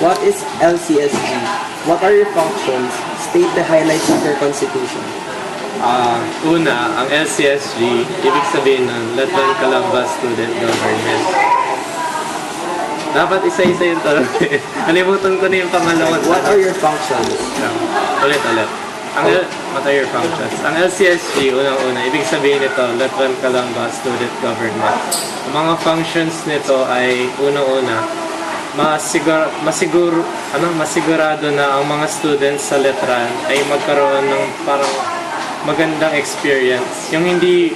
What is LCSG? What are your functions? State the highlights of your constitution. Una, ang LCSG, ibig sabihin nun, Letran Calamba Student Government. Dapat isa-isa yung tanong. Nalimutan ko na yung pangalawa. What are your functions? Ulit. What are your functions? Ang LCSG, unang-una, ibig sabihin nito, Letran Calamba Student Government. Ang mga functions nito ay, unang-una, masigurado na ang mga students sa Letran ay magkaroon ng parang magandang experience. Yung hindi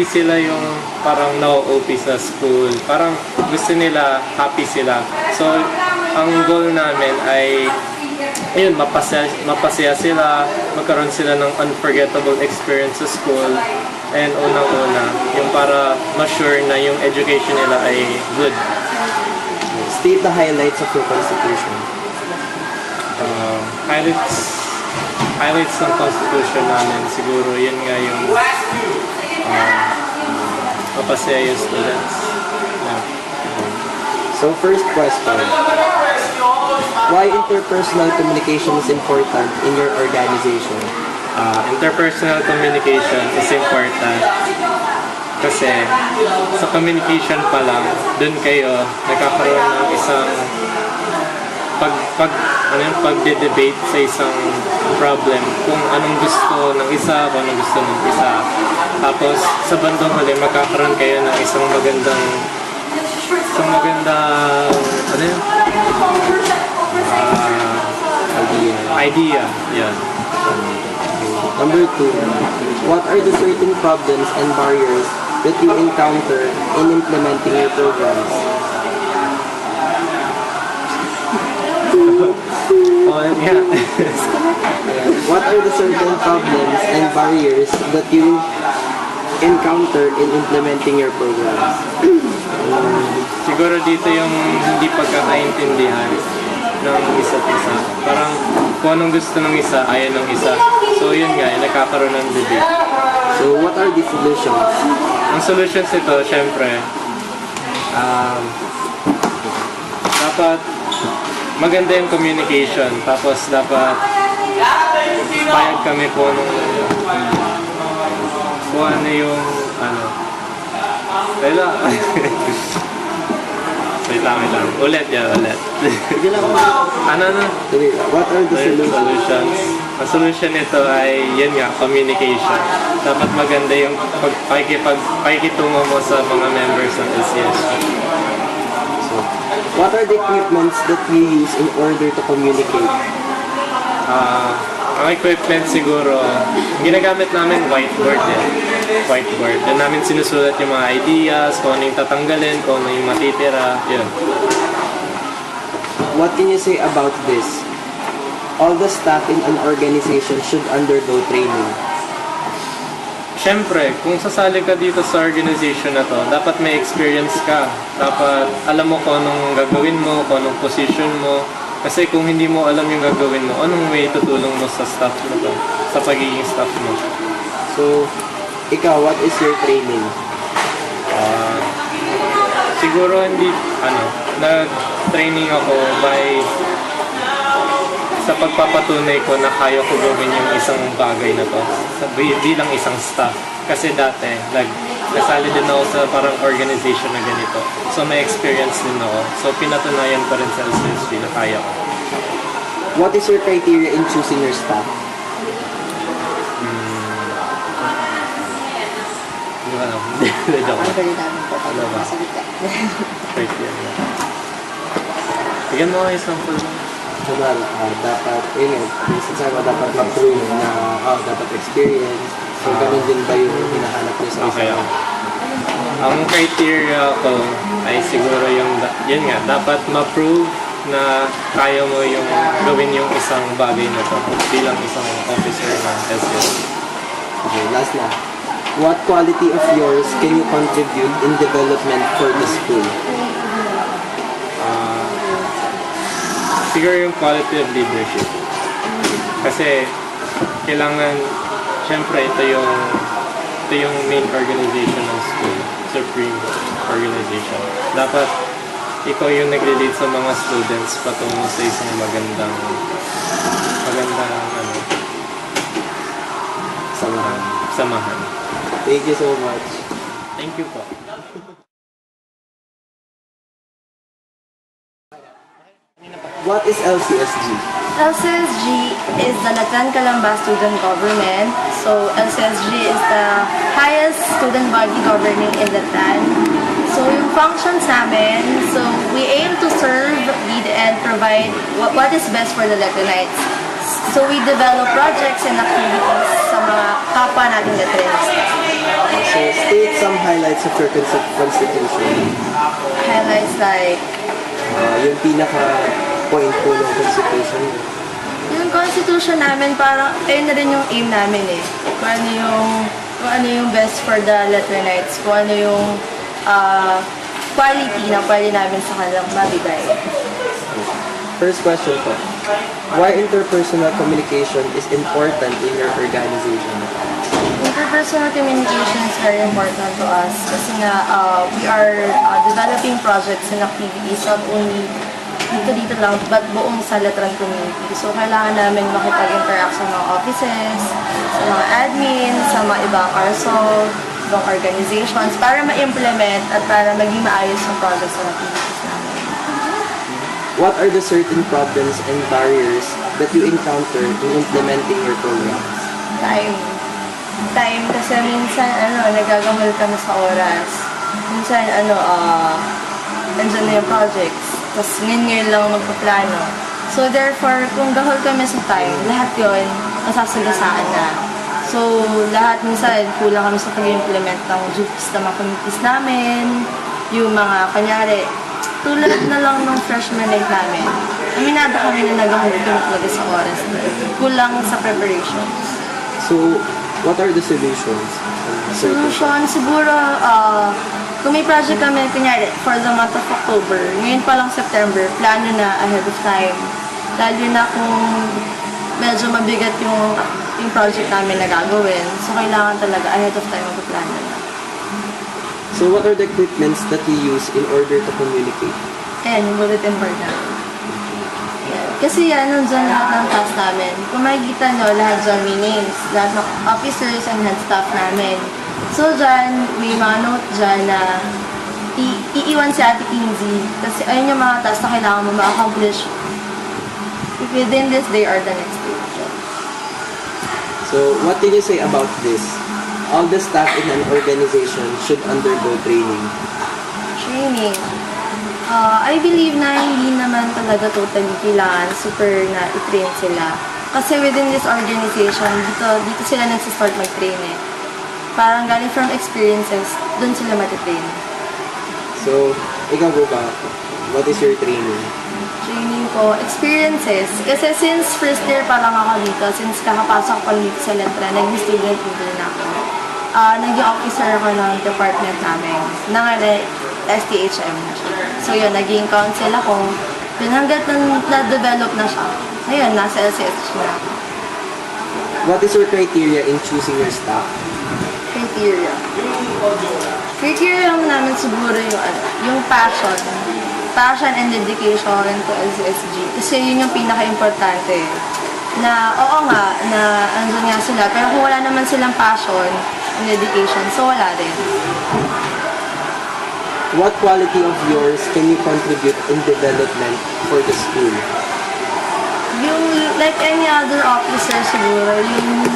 sila yung parang na-OP sa school. Parang gusto nila, happy sila. So, ang goal namin ay ayun, mapasaya sila, magkaroon sila ng unforgettable experience sa school. And unang-una, yung para ma-sure na yung education nila ay good. State the highlights of your constitution. Highlights ng constitution namin, siguro yun nga yung mapasaya yung students. Yeah. So first question, why interpersonal communication is important in your organization? Interpersonal communication is important kasi sa communication pa lang, dun kayo nagkakaroon ng isang pagde-debate sa isang problem kung anong gusto ng isa, kung anong gusto ng isa. Tapos sa bandang huli magkakaroon kayo ng isang magandang idea. Yan. Number 2, what are the certain problems and barriers that you encounter in implementing your programs? Yeah. What are the certain problems and barriers that you encounter in implementing your programs? Siguro dito yung hindi pagkakaintindihan ng isa't isa. Parang kung anong gusto ng isa, ayaw ng isa. So yun nga, nagkakaroon ng debate. So what are the solutions? Ang solutions nito, syempre, dapat maganda yung communication. Tapos dapat bayad kami kung ano yung Wait lang. Ulit. What are the solutions? Ang solution nito ay, yun nga, communication. Dapat maganda yung pakikitungo mo sa mga members ng LCSG. What are the equipments that you use in order to communicate? Ang equipment siguro, ginagamit namin whiteboard eh. Whiteboard. Doon namin sinusulat yung mga ideas, kung ano yung tatanggalin, kung ano yung matitira, yun. What can you say about this? All the staff in an organization should undergo training. Siyempre, kung sasali ka dito sa organization na to, dapat may experience ka. Dapat alam mo kung anong gagawin mo, kung anong position mo. Kasi kung hindi mo alam yung gagawin mo, anong way tutulong mo sa staff mo to, sa pagiging staff mo. So, ikaw, what is your training? Siguro nag-training ako sa pagpapatunay ko na kaya ko gawin yung isang bagay na to bilang isang staff. Kasi dati, kasali din ako sa parang organization na ganito. So may experience din ako. So pinatunayan ko rin sa LCSG na kaya ko. What is your criteria in choosing your staff? Hindi ko alam. Hindi ako. Ano ba? Criteria. Bigyan mo ako isang full. Dapat, minsan dapat mag-prove na dapat experience. So, ganun din ba yung hinahanap niyo sa Okay. Ang criteria ko ay siguro yun nga, dapat ma-prove na kaya mo yung gawin yung isang bagay na to bilang isang officer ng LCSG. Okay, last na. What quality of yours can you contribute in development for the school? Siguro yung quality of leadership. Kasi kailangan, syempre ito yung main organization ng school, supreme organization. Dapat ikaw yung nagli-lead sa mga students patungo sa isang magandang Samahan. samahan. Thank you so much. Thank you po. What is LCSG? LCSG is the Letran Calamba Student Government. So LCSG is the highest student body governing in Letran. So yung functions namin, so we aim to serve, lead, and provide what is best for the Letranites. So we develop projects and activities sa mga kapwa nating Letranista. So state some highlights of your constitution. Highlights like Yung pinaka-point po ng constitution. yung constitution namin, parang ayun na rin yung aim namin eh. Kung ano yung best for the Letranites, kung ano yung quality na pwede namin sa kanilang mabigay. First question po. Why interpersonal communication is important in your organization? Interpersonal communication is very important to us kasi nga we are developing projects and activities not only dito lang but buong sa Letran community. So kailangan namin makipag-interact sa mga offices, sa mga admin, sa mga ibang RSO, ibang organizations para ma-implement at para maging maayos ang projects and activities namin. What are the certain problems and barriers that you encounter in implementing your programs? Time kasi minsan nagagamol kami sa oras. Minsan nandiyan na yung projects. Tapos ngayon lang magpaplano. So therefore, kung gahol kami sa time, lahat yun nasasagasaan na. So lahat minsan kulang kami sa pag-implement ng duties ng mga committees namin. Yung mga kanyari, tulad na lang ng freshman night namin. Aminado kami na nagahol kami talaga sa oras. Kulang sa preparations. So, what are the solutions? Solution, siguro, kung may project kami, kunyari, for the month of October, ngayon pa lang September, plano na ahead of time. Lalo na kung medyo mabigat yung project namin na gagawin. So, kailangan talaga ahead of time magplano na. So, what are the equipments that you use in order to communicate? Ayan, yung bulletin board namin. Yan. Kasi yan, nandyan lahat ng task namin. Kung makikita nyo, lahat dyan may names. Lahat ng officers and head staff namin. So dyan, may mga note dyan na iiwan si Ate Kinsey. Kasi ayun yung mga task na kailangan mo ma-accomplish within this day or the next day. So, what can you say about this? All the staff in an organization should undergo training. Training. I believe na hindi naman talaga totally kailangan super na i-train sila. Kasi within this organization, dito sila nagsistart mag-train eh. Parang galing from experiences, dun sila matitrain. So, ikaw po ba? What is your training? Training ko, experiences. Kasi since first year pa lang ako dito, since kakapasok pa dito sa Letran, naging student leader na ako. Naging officer ako ng department namin. STHM na siya. So yun, naging council ako. Then hanggat na-develop na siya, ngayon, nasa LCSG na ako. What is your criteria in choosing your staff? Criteria. Criteria lang namin siguro yung passion. Passion and dedication to LCSG. Kasi yun yung pinaka-importante. Na, oo nga, na andun nga sila. Pero kung wala naman silang passion and dedication, so wala din. What quality of yours can you contribute in development for the school? Yung, like any other officer siguro, yung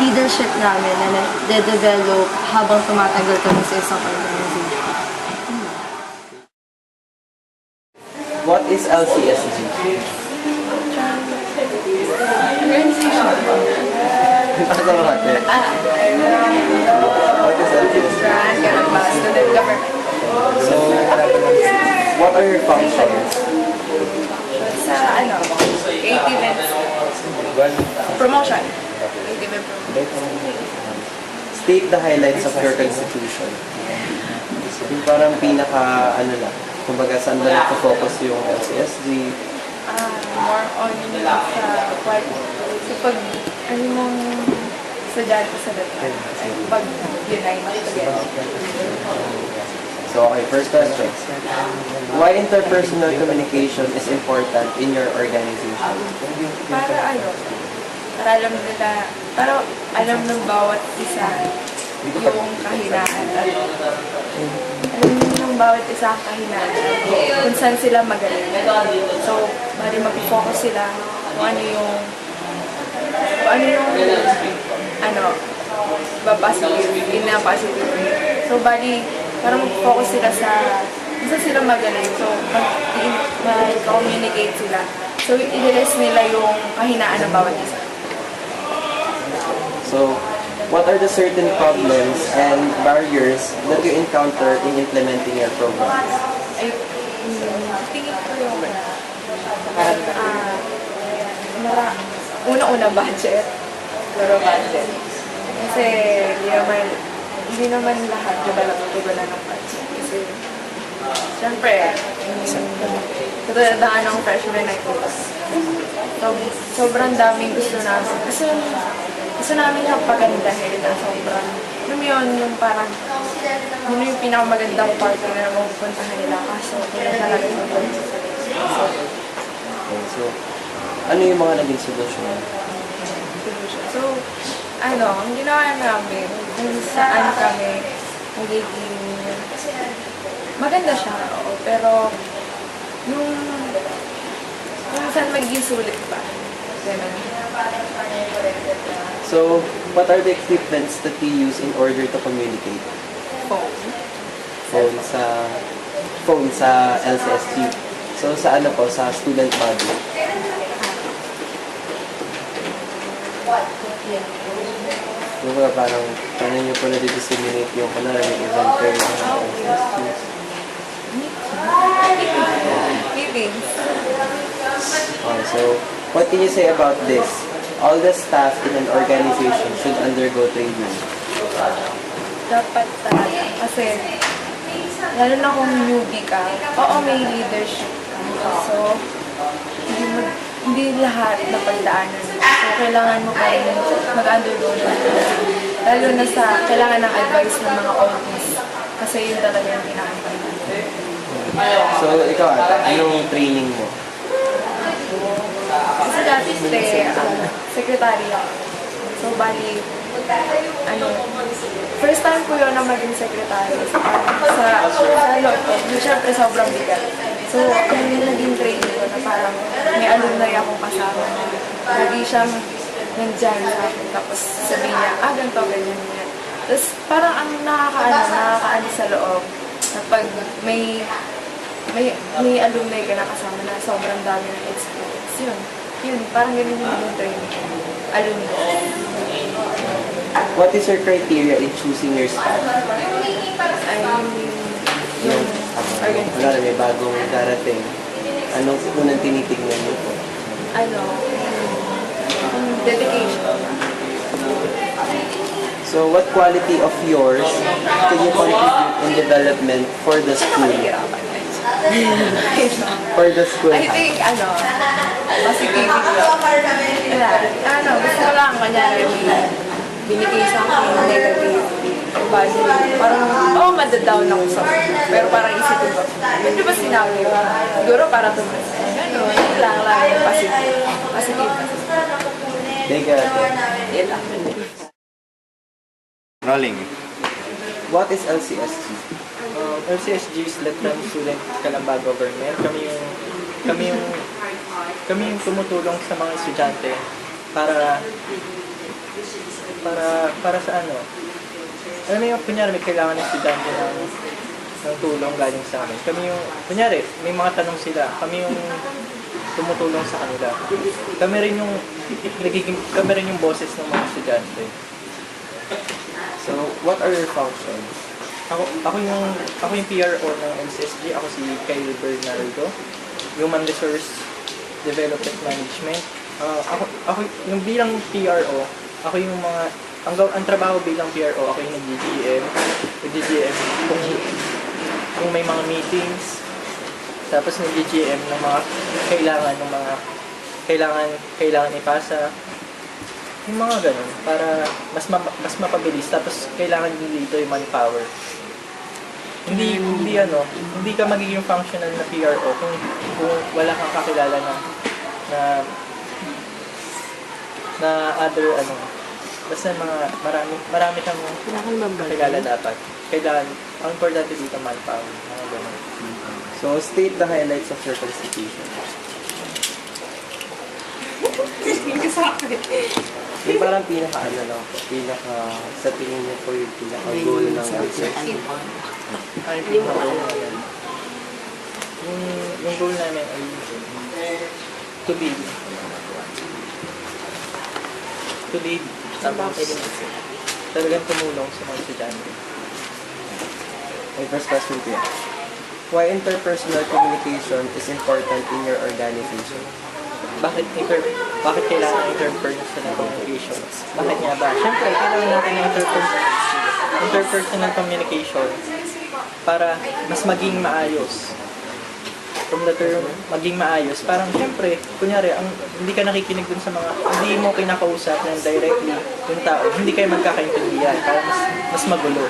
leadership namin na na-develop habang tumatagal kami sa isang organization. What is LCSG? Organization. What is LCSG? Student government. So, what are your functions? Sa creative events. Promotion. Creative event promotion. State the highlights of your constitution. Yung parang pinaka, kumbaga saan ba nagpo-focus yung LCSG? More on sa pag, mong estudyante sa Letran. Pag-unite together. So, okay, first question. Why interpersonal communication is important in your organization? Para alam ng bawat isa yung kahinaan at alam ng bawat isa ang kahinaan at kung saan sila magaling. So, bali mag-focus sila kung ano yung positive way. So, bali, para mag-focus sila sa kung saan sila magaling. So, mag-communicate sila. So, i-release nila yung kahinaan ng bawat isa. So, what are the certain problems and barriers that you encounter in implementing your programs? Tingin ko yung una-una budget. Pero budget. Kasi hindi naman lahat tugunan ng budget. Kasi, syempre, katulad ng freshman na ito. Sobrang daming gusto namin. Gusto namin siyang pagandahin na sobrang, alam mo yun, yung parang, yun yung pinakamagandang part na mapupuntahan nila. Kaso, wala talaga sobrang. Okay, so, ano yung mga naging solusyon? So, ang ginawa namin, kung saan kami magiging, maganda siya, oo, pero, yung saan magiging sulit pa. Ganun. So, what are the equipments that you use in order to communicate? Phone. Phone sa LCSG. So, sa ano po, sa student body. So, parang, paano nyo po na-disseminate yung kunwari, may event kayo ng LCSG? Meetings. Okay, so, what can you say about this? All the staff in an organization should undergo training. Dapat talaga. Kasi, lalo na kung newbie ka, oo, may leadership ka. So, hindi lahat na pagdaanan. So, kailangan mo pa rin mag-undergo na. Lalo na sa, kailangan ng advice ng mga oldies. Kasi yun talaga yung pinakailangan. So, ikaw ata, anong training mo? Kasi dati, secretary ako. So, bali, first time ko yun na maging secretary sa Lotto. Siyempre, sobrang bigat. So, ang naging training ko na parang may alumni akong kasama na lagi siyang nandyan sa akin. Tapos sabihin niya, ganito, ganyan, ganyan. Tapos parang ang nakakaano sa loob na pag may alumni ka na kasama na sobrang dami ng experience. Yun, parang ganun yung training. Alumni. What is your criteria in choosing your staff? Yung Wala may bagong darating. Anong unang tinitignan niyo po? Dedication. So, what quality of yours can you contribute in development for the school? For the school. I think, positivity. Gusto ko lang, kanyari, binigay sa akin yung negative. Parang, madadown ako sa pero parang isipin ko, hindi ba sinabi ko? Siguro para tumas. Yun lang, positive. Thank you. Yun lang. Rolling. What is LCSG? LCSG is Letran Student Calamba Government. Kami yung tumutulong sa mga estudyante para sa ano. Alam mo yung kunyari may kailangan ng estudyante ng tulong galing sa amin. Kami yung, kunyari, may mga tanong sila. Kami yung tumutulong sa kanila. Kami rin yung boses ng mga estudyante. So, what are your functions? Ako yung PRO ng LCSG. Ako si Kyle Bernardo. Human Resource Development Management. Ako yung bilang PRO, ako yung mga ang trabaho bilang PRO, ako yung nag-DDM kung may mga meetings, tapos nag-DDM ng mga kailangan ipasa, yung mga ganun, para mas mapabilis, tapos kailangan din dito yung manpower. hindi ka magiging functional na PRO kung wala kang kakilala na na other basta marami kang kakilala dapat. Kailangan, ang importante dito manpower, mga ganun. So, state the highlights of your constitution. Yung parang pinaka sa tingin niyo po yung pinaka goal ng research. Ay, yung goal namin ay to lead tapos talagang tumulong sa mga estudyante. My first question po yan. Why interpersonal communication is important in your organization? Bakit kailangan ng interpersonal communication? Bakit nga ba? Siyempre, kailangan natin ng interpersonal communication para mas maging maayos. From the term, maging maayos, parang siyempre, kunyari, hindi ka nakikinig dun sa hindi mo kinakausap ng directly yung tao, hindi kayo magkakaintindihan, parang mas magulo.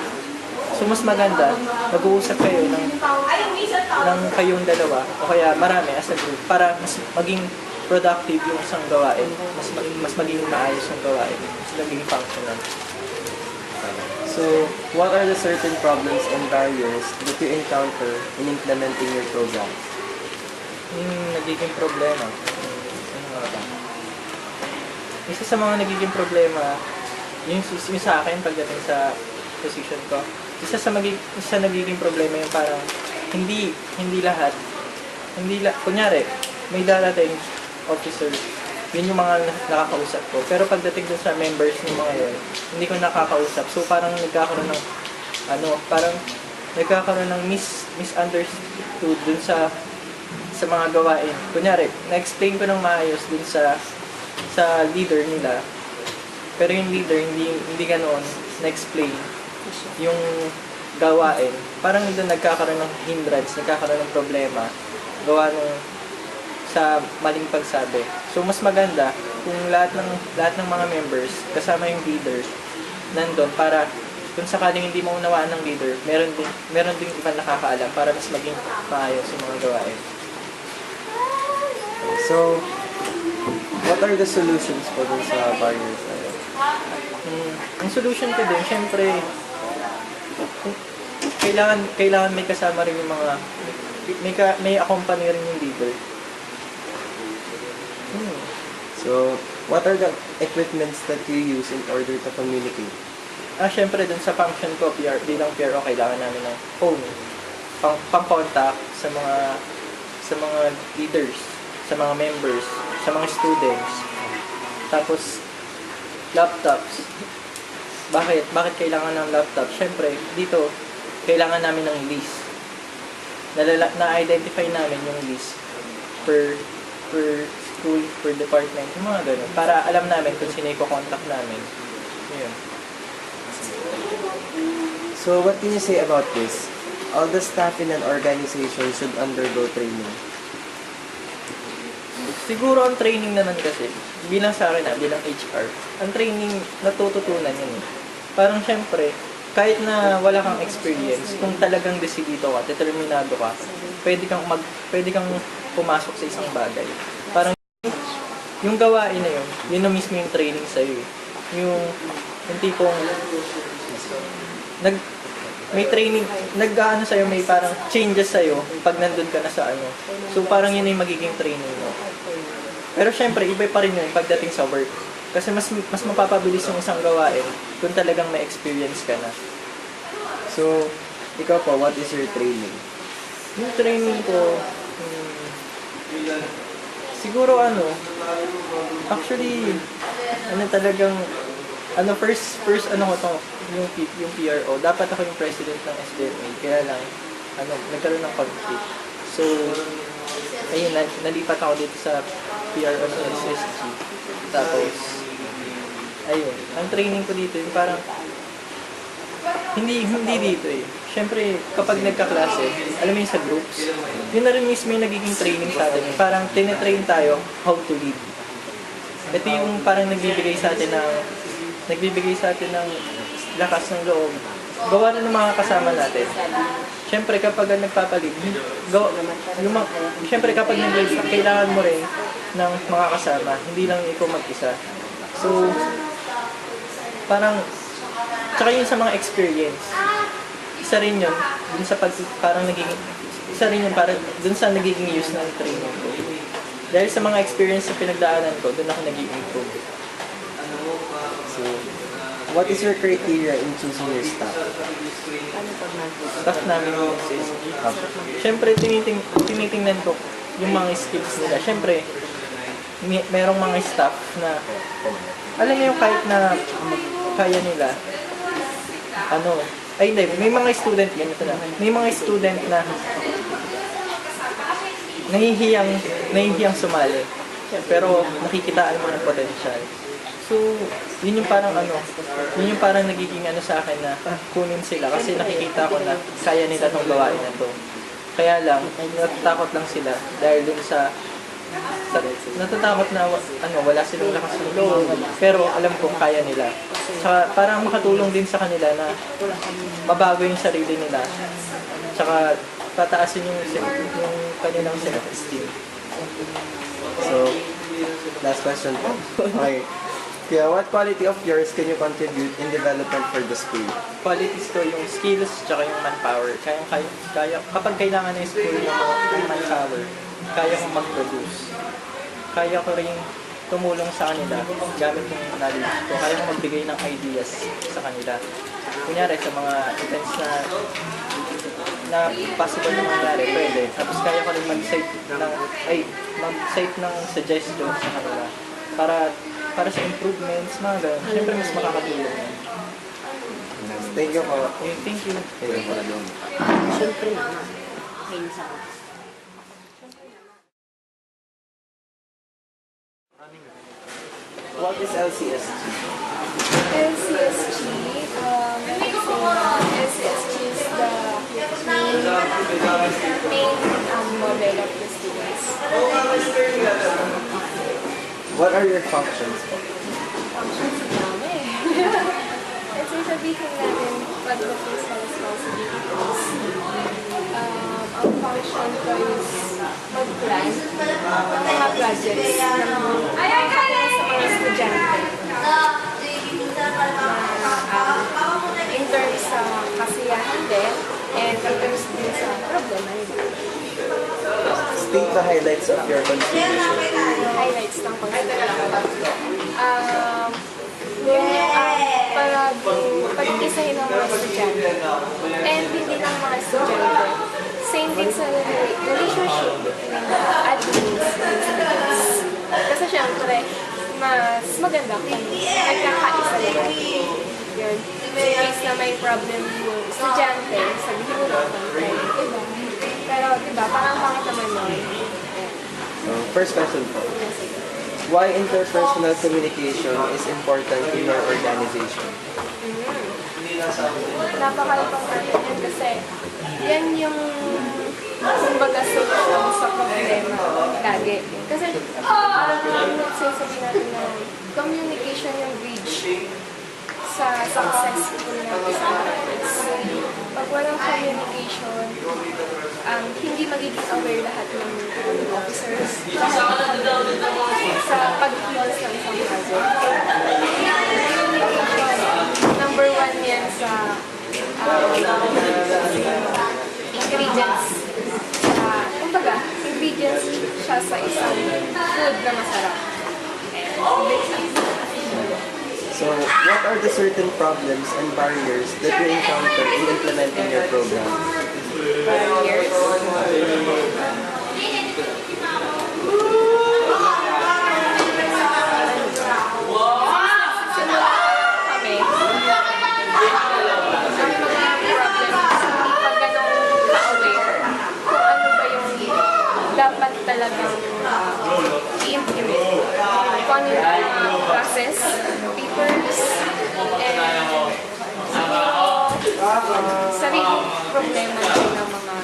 So, mas maganda, mag-uusap kayo ng kayong dalawa, o kaya marami as a group, para mas maging productive yung isang gawain, mas maging maayos yung gawain, mas maging functional. So, what are the certain problems and barriers that you encounter in implementing your program? Yung nagiging problema. Ano nga ba? Isa sa mga nagiging problema, yung sa akin pagdating sa position ko, isa sa nagiging problema yung parang hindi lahat, kunyari, may darating officer, yun yung mga nakakausap ko. Pero pagdating dun sa members ng mga yun, hindi ko nakakausap. So parang nagkakaroon ng misunderstood dun sa mga gawain. Kunyari, na-explain ko ng maayos dun sa leader nila. Pero yung leader, hindi ganoon na-explain yung gawain. Parang doon nagkakaroon ng hindrance, nagkakaroon ng problema. Gawa sa maling pagsabi. So, mas maganda kung lahat ng mga members, kasama yung leader, nandun para kung sakaling hindi maunawaan ng leader, meron ding ibang nakakaalam para mas maging maayos yung mga gawain. So, what are the solutions po dun sa barriers? Ang solution ko din, syempre, kailangan may kasama rin yung mga, may accompany rin yung leader. So, what are the equipments that you use in order to communicate? Syempre, dun sa function ko, bilang PRO, kailangan namin ng phone, pang-contact sa mga leaders, sa mga members, sa mga students. Tapos, laptops. Bakit kailangan ng laptop? Syempre, dito, kailangan namin ng list. Na-identify namin yung list per school, per department, yung mga ganun. Para alam namin kung sino yung contact namin. Yun. So, what can you say about this? All the staff in an organization should undergo training. Siguro ang training naman kasi, bilang sa akin bilang HR, ang training natututunan yun. Parang syempre, kahit na wala kang experience, kung talagang desidido ka, determinado ka, pwede kang pumasok sa isang bagay. Parang yung gawain na yun na mismo yung training sa'yo. Yung tipong may training, sa'yo, may parang changes sa'yo pag nandun ka na sa ano. So parang yun yung magiging training mo. Pero syempre, iba pa rin yun pagdating sa work. Kasi mas mapapabilis yung isang gawain kung talagang may experience ka na. So, ikaw po, what is your training? Yung training ko, siguro actually, talagang, first ko to, yung PRO. Dapat ako yung president ng SDMA, kaya lang, nagkaroon ng conflict. So, ayun, nalipat ako dito sa PRO ng SSG. Tapos, ayun, ang training ko dito, yung parang, hindi dito eh. Siyempre, kapag nagkaklase, alam mo yun sa groups, yun na rin mismo yung nagiging training sa atin. Parang tinetrain tayo how to lead. Ito yung parang nagbibigay sa atin ng lakas ng loob. Gawa na ng mga kasama natin. syempre kapag nagpapalit, syempre kapag nag-leave, kailangan mo rin ng mga kasama, hindi lang ikaw mag-isa. So, parang, tsaka yun sa mga experience, isa rin yun, dun sa parang nagiging, isa rin yun para dun sa nagiging use ng training ko. Dahil sa mga experience na pinagdaanan ko, dun ako naging improve. So, what is your criteria in choosing your staff? Staff namin is, syempre tinitingnan ko yung mga skills nila. Syempre, merong mga staff na, alam niyo kahit na kaya nila, may mga student, ganito na, may mga student na nahihiyang sumali. Pero nakikitaan mo ng potential. So, yun yung parang nagiging sa akin na kunin sila kasi nakikita ko na kaya nila tong gawain na to. Kaya lang, natatakot lang sila dahil dun sa natatakot na wala silang lakas ng loob, pero alam kong kaya nila. Saka parang makatulong din sa kanila na mabago yung sarili nila. Saka pataasin yung kanilang self-esteem. So, last question po. Okay. Kaya what quality of yours can you contribute in development for the school? Qualities ko yung skills tsaka yung manpower. Kaya kapag kailangan ng school ng manpower, kaya kong mag-produce. Kaya ko rin tumulong sa kanila gamit yung knowledge ko. Kaya kong magbigay ng ideas sa kanila. Kunyari sa mga events na possible na mangyari, pwede. Tapos kaya ko rin mag-cite ng suggestions sa kanila para sa improvements, mga ganun. Siyempre, mas makakatulong yan. Thank you po. Thank you. Thank you po. Siyempre naman. Minsan. What is LCSG? LCSG, LCSG is the main model of the students. What are your functions po? Functions dami. Kasi sabihin natin pagdating sa responsibilities. Ang function ko is mag-plan ng mga projects sa mga estudyante. In terms sa kasiyahan din, and in terms din sa problema nila. State the highlights of your contribution. Highlights ng yun yung pag-isahin ng mga estudyante. And hindi lang mga estudyante. Same din sa relationship between the admins and students. Kasi syempre, mas maganda kung nagkakaisa lahat. Yun. In case na may problem yung estudyante, sabihin mo lang kung iba. Pero diba, parang pangit naman nun. First question po. Why interpersonal communication is important in your organization? Napaka-importante yun kasi yan yung kumbaga solution sa problema lagi. Kasi nagsasabi natin na communication yung bridge sa successful na isang artist. Pag walang communication, hindi magiging aware lahat ng officers sa pag-close ng isang project. Number one yan sa ingredients. Kumbaga, ingredients siya sa isang food na masarap. So, what are the certain problems and barriers that you encounter in implementing your program? Barriers. Dapat talagang i-implement. Kung ano yung process, papers, and sariling problema ng mga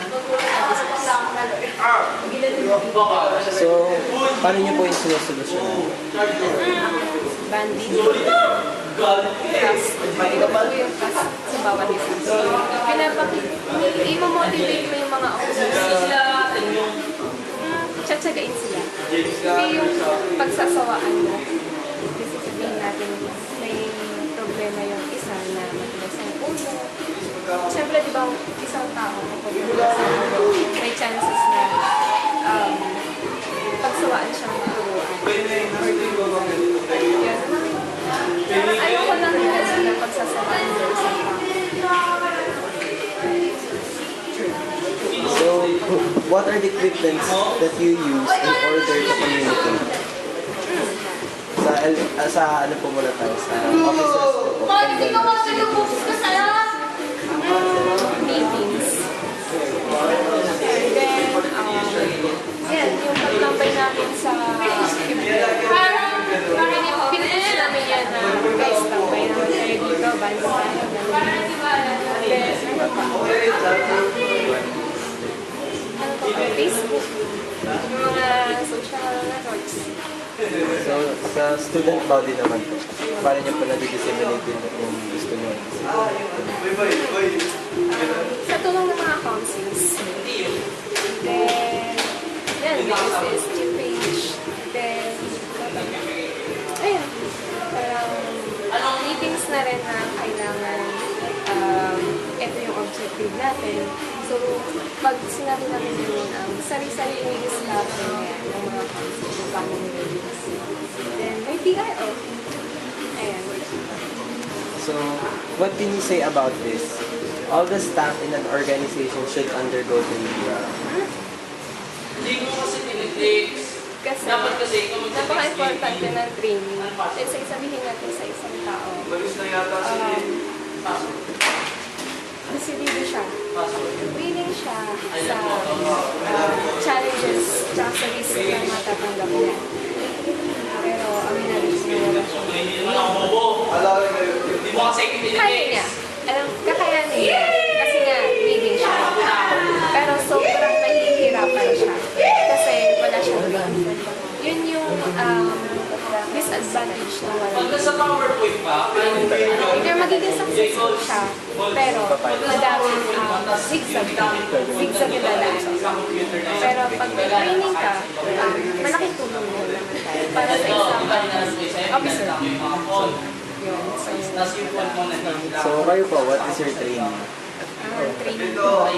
artists. So, paano niyo po yung sinusolusyonan? banding, trust. Ito po yung trust sa bawat isa. I-motivate mo yung mga officers. Tsatsagain sila. Hindi yung pagsasawaan mo. Kasi sabihin natin, may problema yung isa na matigas ang ulo. Siyempre, di ba, isang tao kapag may chances na pagsawaan siyang maturuan. Ayoko lang rin kasi na pagsasawaan mo yung isang tao. So, what are the equipments that you use in order to communicate? Sa ano po muna tayo, sa officers po. Meetings. And then, yan, yung pagtambay namin sa pinupush namin yan na guys, tambay namin kayo dito, banda tayo. Then, ano pa? Facebook, yung mga social networks. So, sa student body naman po, paano niyo po na-disseminate din kung gusto niyo? Sa tulong ng mga councils. Then, yan, may SSG page. Then, ayun, parang meetings na rin na kailangan ito yung objective natin. So, pag sinabi namin yun, sari-sari yung i-discuss ng mga councils kung paano nililinis. Then, may PRO. Ayan. So, what can you say about this? All the staff in an organization should undergo training. Kasi, napaka-importante ng training. Let's say, sabihin natin sa isang tao, decidido siya. Willing siya sa challenges tsaka sa risk na matatanggap niya. Pero, aminadis niya wala siya. Kaya niya. Kakayanin niya. Kasi nga, willing siya. Pero sobrang nahihirapan siya. Kasi wala siyang willing. Yun yung disadvantage na wala. Either magiging successful siya, pero madaming zigzag yung dadaan. Pero pag may training ka, malaking tulong mo naman tayo para sa isang officer. Yun. So, kayo po, what is your training? Training ko.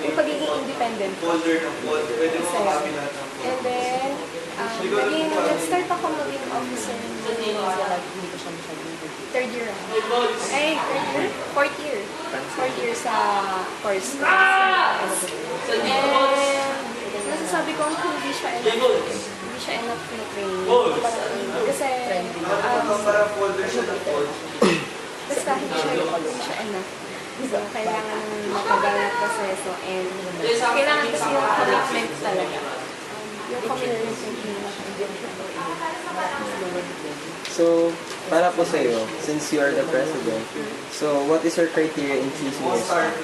Yung pagiging independent ko. And then, nag-start ako maging officer third year. Ay, third year? Fourth year. Fourth year sa course. And, nasasabi ko, hindi siya enough. Hindi siya enough na training. Kasi, mas kahit siya, hindi siya enough. So, kailangan matagal na proseso and kailangan kasi yung commitment talaga. Yung commitment So, para po sa iyo, since you are the president, so what is your criteria in choosing your staff?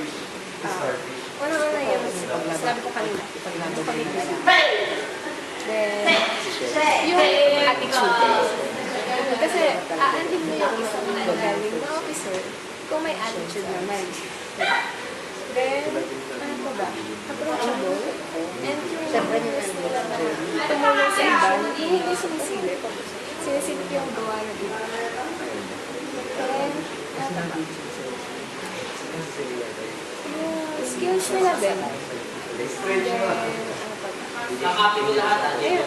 Una-una yun, sinabi ko kanina, yung commitment. Then, yung attitude. Kasi, aanin mo yung isang magaling na officer kung may attitude naman. Then, ano pa ba? Approachable. And curious nila na tumulong sa iba, hindi sinisilip. Sinisilip yung gawa na dito. Then, ano pa? Yung skills nila din. Then, ano pa ba? Ayun.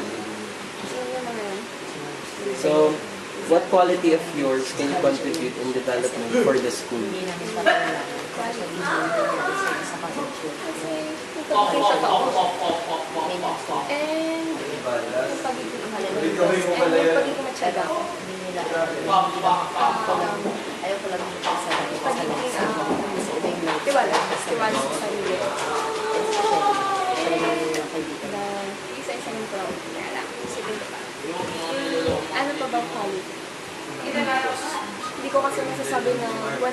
Yun yung mga yun. So, what quality of yours can you contribute in development for the school? And yung pagiging matyaga. Tiwala sa sarili. Isa-isa ng proud. Ano pa bang quality? Hindi ko kasi masasabi na 100%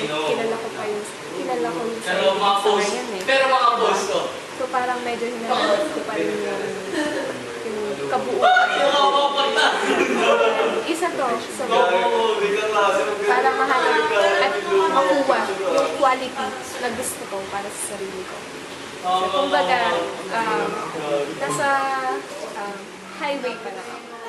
kilala ko yung sarili ko sa ngayon eh. So parang medyo hinahanap ko pa rin yung kabuuan. Isa to sa para mahanap at makuha yung quality na gusto ko para sa sarili ko. So, kumbaga, nasa highway pa lang ako.